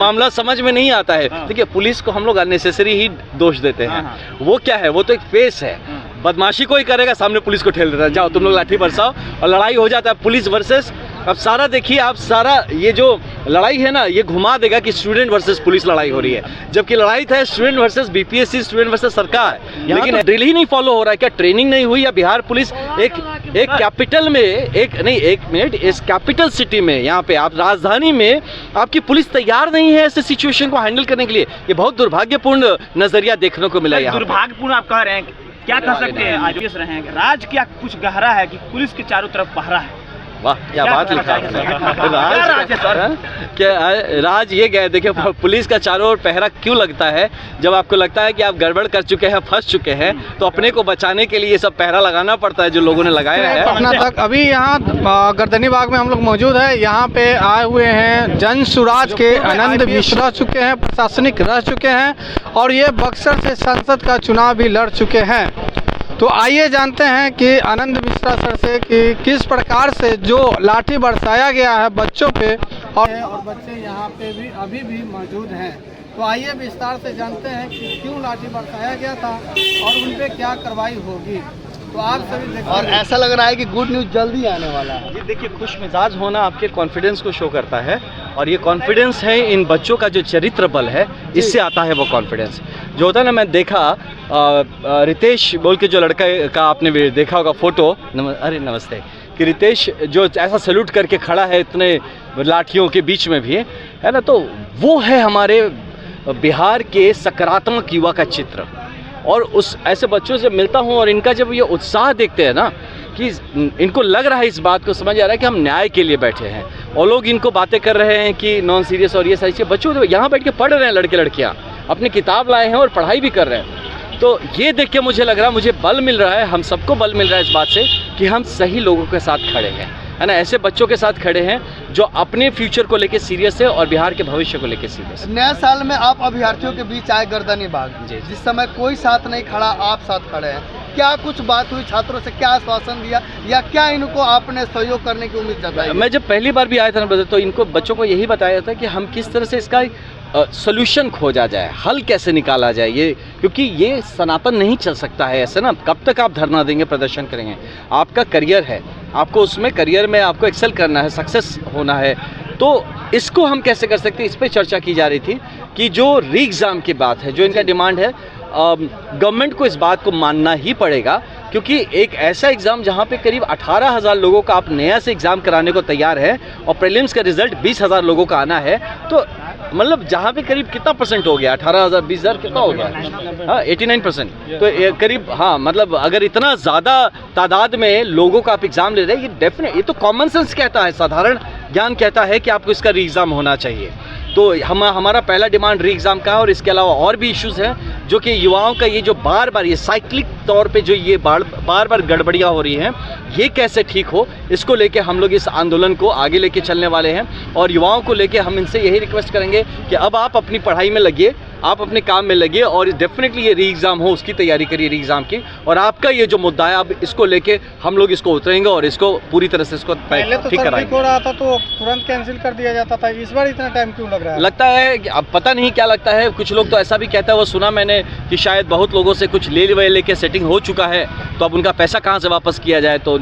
मामला समझ में नहीं आता है। देखिए पुलिस को हम लोग अननेसेसरी ही दोष देते हैं। वो क्या है, वो तो एक फेस है। बदमाशी कोई करेगा सामने पुलिस को ठेल देता है, जाओ तुम लोग लाठी बरसाओ, और लड़ाई हो जाता है पुलिस वर्सेस। अब सारा देखिए आप, सारा ये जो लड़ाई है ना, ये घुमा देगा कि स्टूडेंट वर्सेस पुलिस लड़ाई हो रही है, जबकि लड़ाई था student versus BPSC, student versus सरकार। लेकिन ड्रिल ही नहीं फॉलो हो रहा है। क्या ट्रेनिंग नहीं हुई? या बिहार पुलिस एक कैपिटल में, एक मिनट, इस कैपिटल सिटी में, यहाँ पे आप राजधानी में आपकी पुलिस तैयार नहीं है ऐसे सिचुएशन को हैंडल करने के लिए। ये बहुत दुर्भाग्यपूर्ण नजरिया देखने को मिला। यहाँ दुर्भाग्यपूर्ण आप कह रहे हैं, क्या कह सकते हैं? आज रहे हैं राज क्या कुछ गहरा है कि पुलिस के चारों तरफ पहरा है। वाह क्या बात लिखा आपने। राज ये गए। देखिए पुलिस का चारों ओर पहरा क्यों लगता है? जब आपको लगता है कि आप गड़बड़ कर चुके हैं, फंस चुके हैं, तो अपने को बचाने के लिए ये सब पहरा लगाना पड़ता है जो लोगों ने लगाया है अपना तक। अभी यहाँ गर्दनी बाग में हम लोग मौजूद है। यहाँ पे आए हुए हैं जन सुराज के आनंद मिश्रा रह चुके हैं, प्रशासनिक रह चुके हैं, और ये बक्सर से संसद का चुनाव भी लड़ चुके हैं। तो आइए जानते हैं कि आनंद मिश्रा सर से कि किस प्रकार से जो लाठी बरसाया गया है बच्चों पे, और बच्चे यहाँ पे भी अभी भी मौजूद हैं। तो आइए विस्तार से जानते हैं कि क्यों लाठी बरसाया गया था और उन पे क्या कार्रवाई होगी। तो आप सभी देखिए, और ऐसा लग रहा है कि गुड न्यूज़ जल्दी आने वाला है। ये देखिए खुश मिजाज होना आपके कॉन्फिडेंस को शो करता है, और ये कॉन्फिडेंस है इन बच्चों का जो चरित्र बल है, इससे आता है वो कॉन्फिडेंस जो होता है ना। मैं देखा रितेश बोल के जो लड़का का आपने देखा होगा फोटो, अरे नमस्ते, कि रितेश जो ऐसा सैल्यूट करके खड़ा है इतने लाठियों के बीच में भी, है ना, तो वो है हमारे बिहार के सकारात्मक युवा का चित्र। और उस ऐसे बच्चों से मिलता हूँ और इनका जब ये उत्साह देखते हैं ना, कि इनको लग रहा है, इस बात को समझ आ रहा है कि हम न्याय के लिए बैठे हैं, और लोग इनको बातें कर रहे हैं कि नॉन सीरियस और ये सारी चीज़ें। बच्चों तो यहाँ बैठ के पढ़ रहे हैं, लड़के लड़कियाँ अपनी किताब लाए हैं और पढ़ाई भी कर रहे हैं। तो ये देख के मुझे लग रहा है, मुझे बल मिल रहा है, हम सबको बल मिल रहा है इस बात से कि हम सही लोगों के साथ खड़े हैं, है ना, ऐसे बच्चों के साथ खड़े हैं जो अपने फ्यूचर को लेके सीरियस है और बिहार के भविष्य को लेके सीरियस है। नए साल में आप अभ्यर्थियों के बीच आए गर्दनी बाग, जिस समय कोई साथ नहीं खड़ा, आप साथ खड़े हैं। क्या कुछ बात हुई छात्रों से, क्या आश्वासन दिया, या क्या इनको आपने सहयोग करने की उम्मीद जताई? मैं जब पहली बार भी आया था ना, तो इनको बच्चों को यही बताया था कि हम किस तरह से इसका सोल्यूशन खोजा जाए, हल कैसे निकाला जाए, ये क्योंकि ये सनातन नहीं चल सकता है ऐसे ना। कब तक आप धरना देंगे, प्रदर्शन करेंगे? आपका करियर है, आपको उसमें करियर में आपको एक्सेल करना है, सक्सेस होना है। तो इसको हम कैसे कर सकते हैं, इस पर चर्चा की जा रही थी कि जो री एग्ज़ाम की बात है, जो इनका डिमांड है, गवर्नमेंट को इस बात को मानना ही पड़ेगा, क्योंकि एक ऐसा एग्ज़ाम जहाँ पे करीब 18,000 लोगों का आप नया से एग्ज़ाम कराने को तैयार है, और प्रीलिम्स का रिजल्ट 20,000 लोगों का आना है, तो मतलब जहाँ पे करीब कितना परसेंट हो गया, 18,000 20,000 कितना हो गया? हाँ 89%। तो करीब, हाँ मतलब अगर इतना ज़्यादा तादाद में लोगों का आप एग्ज़ाम ले रहे हैं, ये डेफिनेट, ये तो कॉमन सेंस कहता है, साधारण ज्ञान कहता है कि आपको इसका री एग्ज़ाम होना चाहिए। तो हमारा पहला डिमांड री एग्ज़ाम का है, और इसके अलावा और भी इश्यूज़ हैं जो कि युवाओं का ये जो बार बार ये साइक्लिक तौर पे जो ये बार बार गड़बड़ियाँ हो रही हैं, ये कैसे ठीक हो, इसको लेके हम लोग इस आंदोलन को आगे लेके चलने वाले हैं। और युवाओं को लेके हम इनसे यही रिक्वेस्ट करेंगे कि अब आप अपनी पढ़ाई में लगिए, आप अपने काम में लगिए, और डेफिनेटली ये री एग्ज़ाम हो उसकी तैयारी करिए, री एग्ज़ाम की। और आपका ये जो मुद्दा है, अब इसको लेके हम लोग इसको उतरेंगे और इसको पूरी तरह से इसको ठीक कराएंगे। हो रहा था तो तुरंत कैंसिल कर दिया जाता था, इस बार इतना टाइम क्यों लग रहा है? लगता है अब पता नहीं क्या लगता है, कुछ लोग तो ऐसा भी कहता है, वो सुना मैंने कि शायद बहुत लोगों से कुछ ले लेके सेटिंग हो चुका है, तो अब उनका पैसा कहाँ से वापस किया जाए, तो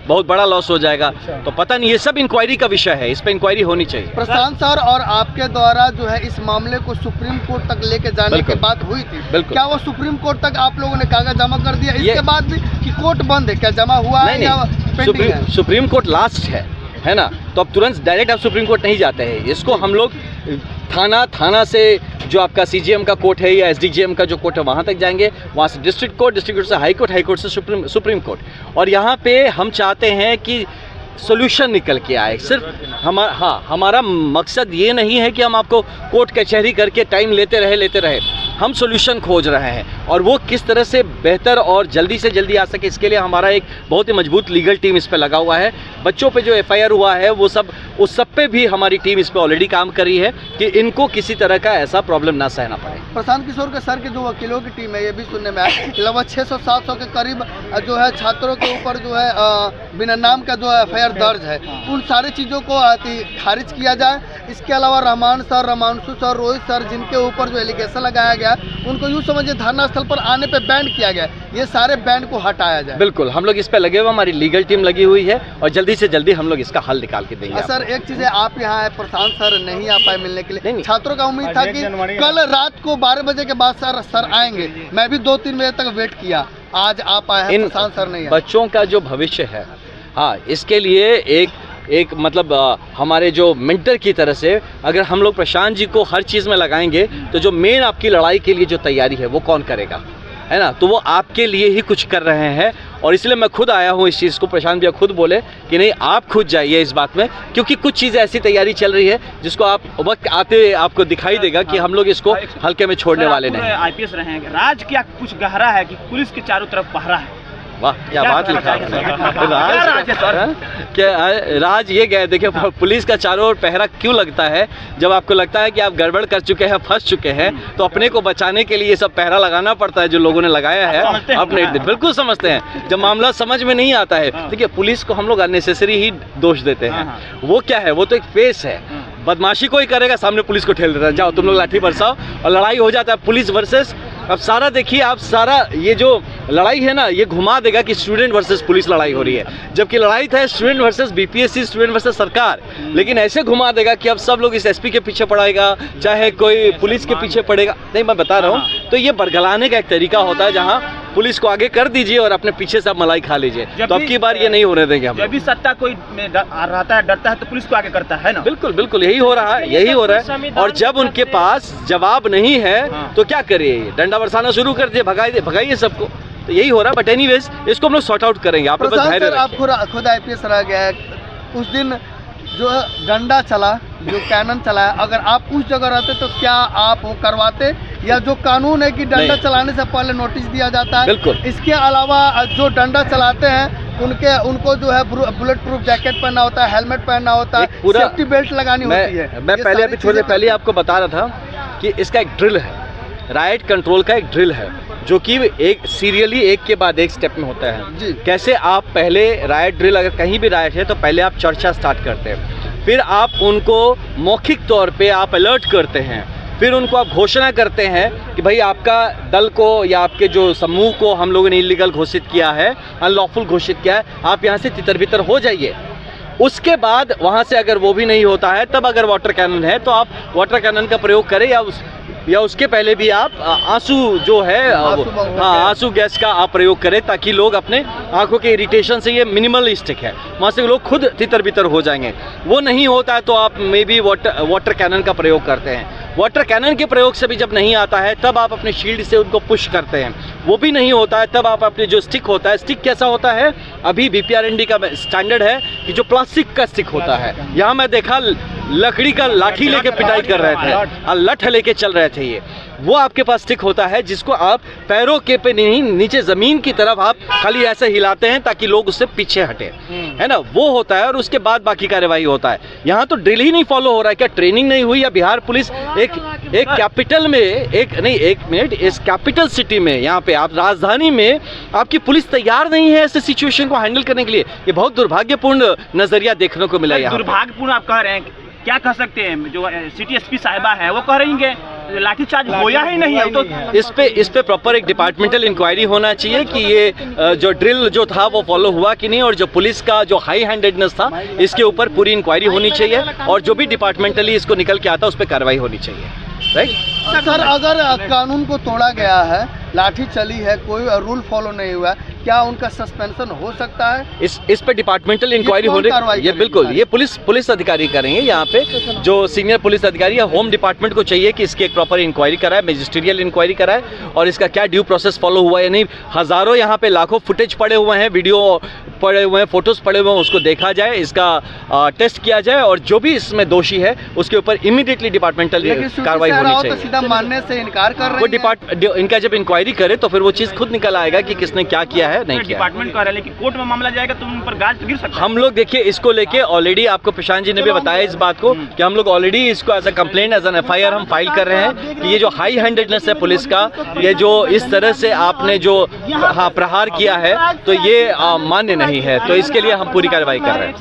बहुत बड़ा लॉस हो जाएगा। तो पता नहीं, ये सब इंक्वायरी का विषय है, इस पर इंक्वायरी होनी चाहिए। प्रशांत सर और आपके द्वारा जो है इस मामले को सुप्रीम कोर्ट तक लेके जाने की बात हुई थी, क्या वो सुप्रीम कोर्ट तक आप लोगों ने कागज जमा कर दिया इसके बाद भी, कि कोर्ट बंद है, क्या जमा हुआ है या पेंडिंग है? सुप्रीम कोर्ट लास्ट है ना, तो अब तुरंत डायरेक्ट आप सुप्रीम कोर्ट नहीं जाते हैं। इसको हम लोग थाना से जो आपका सीजीएम का कोर्ट है या एसडीजीएम का जो कोर्ट है, वहाँ तक जाएंगे, वहाँ से डिस्ट्रिक्ट कोर्ट से हाई कोर्ट से सुप्रीम कोर्ट। और यहाँ पे हम चाहते हैं कि सोल्यूशन निकल के आए। सिर्फ हमारा मकसद ये नहीं है कि हम आपको कोर्ट कचहरी करके टाइम लेते रहे। हम सॉल्यूशन खोज रहे हैं, और वो किस तरह से बेहतर और जल्दी से जल्दी आ सके, इसके लिए हमारा एक बहुत ही मजबूत लीगल टीम इस पे लगा हुआ है। बच्चों पे जो FIR हुआ है वो सब, उस सब पे भी हमारी टीम इस पे ऑलरेडी काम कर रही है कि इनको किसी तरह का ऐसा प्रॉब्लम ना सहना पड़े। प्रशांत किशोर के सर के जो वकीलों की टीम है, ये भी सुनने में आया लगभग 600-700 के करीब जो है छात्रों के ऊपर जो है बिना नाम का जो FIR दर्ज है, उन सारी चीज़ों को खारिज किया जाए। इसके अलावा Rahman sir, Ramanshu sir, Rohit sir, जिनके ऊपर जो एलिगेशन लगाया गया, उनको यूँ समझिए धरना स्थल पर आने पे बैन किया गया, ये सारे बैन को हटाया जाए। बिल्कुल, हम लोग इस पे लगे हुए, हमारी लीगल टीम लगी हुई है, और जल्दी से जल्दी हम लोग इसका हल निकाल के देंगे। सर एक चीज़ है, आप यहाँ आए, प्रशांत सर नहीं आ पाए मिलने के लिए। छात्रों का उम्मीद था कि कल रात को 12 बजे के बाद सर आएंगे, मैं भी 2-3 बजे तक वेट किया, आज आप आए हैं, प्रशांत सर नहीं आए। बच्चों का जो भविष्य है, हाँ, इसके लिए एक मतलब हमारे जो मेंटर की तरह से अगर हम लोग प्रशांत जी को हर चीज़ में लगाएंगे, तो जो मेन आपकी लड़ाई के लिए जो तैयारी है वो कौन करेगा, है ना? तो वो आपके लिए ही कुछ कर रहे हैं, और इसलिए मैं खुद आया हूँ इस चीज़ को। प्रशांत भैया खुद बोले कि नहीं, आप खुद जाइए इस बात में, क्योंकि कुछ चीज़ें ऐसी तैयारी चल रही है जिसको आप वक्त आते आपको दिखाई देगा कि हम लोग इसको हल्के में छोड़ने वाले नहीं। IPS रहे हैं, राज क्या कुछ गहरा है कि पुलिस के चारों तरफ पहरा है? वाह, क्या बात लिखा राज ये गए, देखिए पुलिस का चारों ओर पहरा क्यों लगता है? जब आपको लगता है कि आप गड़बड़ कर चुके हैं, फंस चुके हैं, तो अपने को बचाने के लिए ये सब पहरा लगाना पड़ता है जो लोगों ने लगाया है। अपने बिल्कुल समझते हैं, जब मामला समझ में नहीं आता है, देखिए पुलिस को हम लोग अननेसेसरी ही दोष देते हैं। वो क्या है, वो तो एक फेस है, बदमाशी कोई करेगा सामने पुलिस को ठेल देता है, जाओ तुम लोग लाठी बरसाओ, और लड़ाई हो जाता है पुलिस वर्सेस। अब सारा देखिए आप, सारा ये जो लड़ाई है ना, ये घुमा देगा कि स्टूडेंट वर्सेस पुलिस लड़ाई हो रही है, जबकि लड़ाई था student versus BPSC, student versus सरकार। लेकिन ऐसे घुमा देगा कि अब सब लोग इस SP के पीछे पड़ेगा, चाहे कोई पुलिस के पीछे पड़ेगा। नहीं, मैं बता रहा हूँ, तो ये बरगलाने का एक तरीका होता है, जहाँ पुलिस को आगे कर दीजिए और अपने पीछे से आप मलाई खा लीजिए। तो अब की बार ये नहीं होने देंगे हम। जब भी सत्ता कोई रहता है, डरता है, तो पुलिस को आगे करता है ना। बिल्कुल बिल्कुल, यही हो रहा है, यही हो रहा है। और जब उनके पास जवाब नहीं है तो क्या करिए, डंडा बरसाना शुरू कर दिए, भगाइए सबको। तो यही हो रहा है। बट एनीवेज, इसको हम लोग सॉर्ट आउट करेंगे। आप बस धैर्य रखिए। आप खुद IPS रह गया है, उस दिन जो डंडा चला, जो कैनन चला है, अगर आप उस जगह रहते तो क्या आप वो करवाते? या जो कानून है कि डंडा चलाने से पहले नोटिस दिया जाता है, बिल्कुल। इसके अलावा जो डंडा चलाते हैं उनको जो है बुलेट प्रूफ जैकेट पहनना होता है, हेलमेट पहनना होता है, सेफ्टी बेल्ट लगानी होती है। मैं पहले अभी थोड़ी देर पहले आपको बता रहा था कि इसका एक ड्रिल है, राइट कंट्रोल का एक ड्रिल है, जो कि एक सीरियली एक के बाद एक स्टेप में होता है जी। कैसे आप पहले राइट ड्रिल, अगर कहीं भी राइट है तो पहले आप चर्चा स्टार्ट करते हैं, फिर आप उनको मौखिक तौर पे आप अलर्ट करते हैं, फिर उनको आप घोषणा करते हैं कि भाई आपका दल को या आपके जो समूह को हम लोगों ने इलीगल घोषित किया है, अनलॉफुल घोषित किया है, आप यहाँ से तितर बितर हो जाइए। उसके बाद वहाँ से अगर वो भी नहीं होता है, तब अगर वाटर कैनन है तो आप वाटर कैनन का प्रयोग करें, या उसके पहले भी आप आंसू जो है, आंसू गैस का आप प्रयोग करें, ताकि लोग अपने आंखों के इरिटेशन से, ये मिनिमलिस्टिक है, वहाँ से लोग खुद तितर बितर हो जाएंगे। वो नहीं होता है तो आप मे बी वाटर कैनन का प्रयोग करते हैं। वाटर कैनन के प्रयोग से भी जब नहीं आता है, तब आप अपने शील्ड से उनको पुश करते हैं। वो भी नहीं होता है, तब आप अपने जो स्टिक होता है, स्टिक कैसा होता है, अभी BPRND का स्टैंडर्ड है कि जो प्लास्टिक का स्टिक होता है। यहाँ मैं देखा लकड़ी का लाठी लेके पिटाई कर रहे थे और लठ लेके चल रहे थे, ये वो आपके पास स्टिक होता है, जिसको आप पैरों के पे नहीं, नीचे जमीन की तरफ आप खाली ऐसे हिलाते हैं ताकि लोग उससे पीछे हटे, है ना, वो होता है। और उसके बाद बाकी कार्यवाही होता है। यहाँ तो ड्रिल ही नहीं फॉलो हो रहा है। क्या ट्रेनिंग नहीं हुई? या बिहार पुलिस एक कैपिटल में, एक मिनट, इस कैपिटल सिटी में, यहाँ पे आप राजधानी में आपकी पुलिस तैयार नहीं है ऐसे सिचुएशन को हैंडल करने के लिए। ये बहुत दुर्भाग्यपूर्ण नजरिया देखने को मिला। दुर्भाग्यपूर्ण आप कह रहे हैं, क्या कह सकते हैं? जो सिटी SP साहिबा है वो कह रही है लाठीचार्ज होया ही नहीं है। तो इस पे प्रॉपर एक डिपार्टमेंटल इंक्वायरी होना चाहिए कि ये जो ड्रिल जो था वो फॉलो हुआ कि नहीं, और जो पुलिस का जो हाई हैंडेडनेस था, इसके ऊपर पूरी इंक्वायरी होनी चाहिए, और जो भी डिपार्टमेंटली इसको निकल के आता है उस पर कार्रवाई होनी चाहिए। राइट सर, अगर कानून को तोड़ा गया है, लाठी चली है, कोई रूल फॉलो नहीं हुआ, क्या उनका सस्पेंशन हो सकता है? इस पे डिपार्टमेंटल इंक्वायरी कौन हो रही कार्रवाई है। ये करेगी बिल्कुल सारी? ये पुलिस अधिकारी करेंगे। यहाँ पे जो सीनियर पुलिस अधिकारी है, होम डिपार्टमेंट को चाहिए कि इसकी एक प्रॉपर इंक्वायरी कराए, मैजिस्ट्रियल इंक्वायरी कराए और इसका क्या ड्यू प्रोसेस फॉलो हुआ है या नहीं। हज़ारों यहाँ पे लाखों फुटेज पड़े हुए हैं, वीडियो पड़े हुए हैं, फोटोज़ पड़े हुए हैं, उसको देखा जाए, इसका टेस्ट किया जाए और जो भी इसमें दोषी है उसके ऊपर इमीडिएटली डिपार्टमेंटल कार्रवाई होनी तो चाहिए। सीधा मानने से इनकार कर वो रहे हैं। इनका जब इंक्वायरी करे तो फिर वो चीज़ खुद निकल आएगा कि किसने क्या किया है, नहीं किया है। डिपार्टमेंट कह रहे हैं, लेकिन कोर्ट में मामला जाएगा तो उन पर गाज गिर सकता है। हम लोग देखिए इसको लेके ऑलरेडी आपको प्रशांत जी ने भी बताया इस बात को कि हम लोग ऑलरेडी इसको as a complaint, as an FIR हम फाइल कर रहे हैं कि ये जो हाई हैंडेडनेस है पुलिस का, ये जो इस तरह से आपने जो प्रहार किया है तो ये मान्य नहीं है। तो इसके लिए हम पूरी कार्रवाई कर रहे हैं।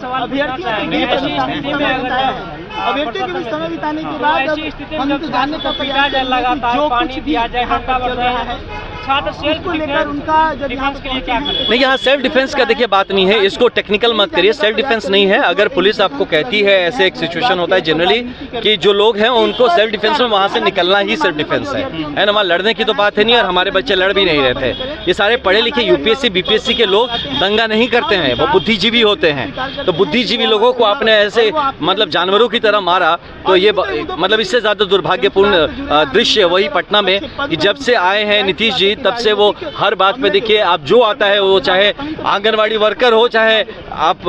अभ्यर्थी के भी समय बिताने के बाद हम तो जानने का प्रयास लगातार जो कुछ दिया जाए चल रहा है छात्र सेल्फ को लेकर उनका जब यहाँ के लिए क्या नहीं, यहाँ सेल्फ डिफेंस का देखिए बात नहीं है, इसको टेक्निकल मत करिए। सेल्फ डिफेंस नहीं है। अगर पुलिस आपको कहती है, ऐसे एक सिचुएशन होता है जनरली कि जो लोग हैं उनको सेल्फ डिफेंस में वहाँ से निकलना ही सेल्फ डिफेंस है ना। वहाँ लड़ने की तो बात है नहीं और हमारे बच्चे लड़ भी नहीं रहे थे। ये सारे पढ़े लिखे UPSC BPSC के लोग दंगा नहीं करते हैं, वो बुद्धिजीवी होते हैं। तो बुद्धिजीवी लोगों को आपने ऐसे मतलब जानवरों की तरह मारा तो ये मतलब इससे ज़्यादा दुर्भाग्यपूर्ण दृश्य वही पटना में कि जब से आए हैं नीतीश जी तब से वो हर बात पे देखिए आप जो आता है वो चाहे आंगनवाड़ी वर्कर हो, चाहे आप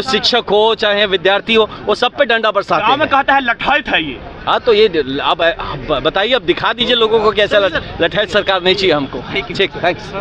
शिक्षक हो, चाहे विद्यार्थी हो, वो सब पे डंडा बरसाते हैं। गाँव में कहता है लठैत है ये। हाँ तो ये अब बताइए, अब दिखा दीजिए लोगों को कैसा लठैत सरकार नहीं चाहिए हमको। ठीक, थैंक्स।